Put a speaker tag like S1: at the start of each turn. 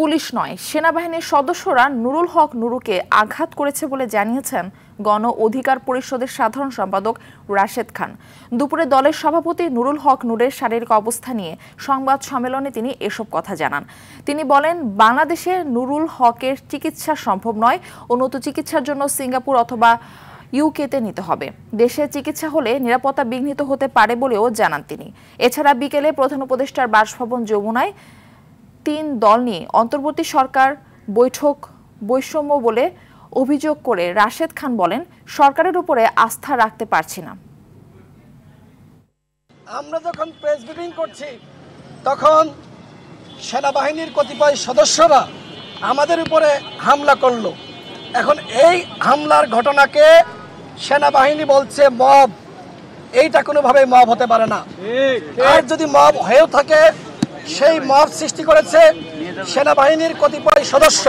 S1: Police নয়, সেনাবাহিনীর সদস্যরা নুরুল হক নুরুকে আঘাত করেছে বলে জানিয়েছেন গণ অধিকার পরিষদের সাধারণ সম্পাদক রাশেদ খান। দুপুরে দলের সভাপতি নুরুল হক নুরের শারীরিক অবস্থা নিয়ে সংবাদ সম্মেলনে তিনি এসব কথা জানান। তিনি বলেন, বাংলাদেশে নুরুল হকের চিকিৎসা সম্ভব নয়, উন্নত চিকিৎসার জন্য সিঙ্গাপুর অথবা ইউকেতে নিতে হবে। দেশে চিকিৎসা হলে নিরাপত্তা বিঘ্নিত হতে পারে বলেও জানান তিনি। এছাড়া বিকেলে প্রধান উপদেষ্টার বাসভবন যমুনায় ৩ দল নিয়ে অন্তর্বর্তী সরকার বৈঠক বৈষম্য বলে অভিযোগ করে রাশেদ খান বলেন, সরকারের উপরে আস্থা রাখতে পারছি না।
S2: আমরা যখন প্রেস ব্রিফিং করছি তখন সেনাবাহিনীর কতিপয় সদস্যরা আমাদের উপরে হামলা করলো। এখন এই হামলার ঘটনাকে সেনাবাহিনী বলছে মব। এইটা কোনোভাবেই মব হতে পারে না। আর যদি মব হয়েও থাকে, সেই মব সৃষ্টি করেছে সেনাবাহিনীর কতিপয় সদস্য।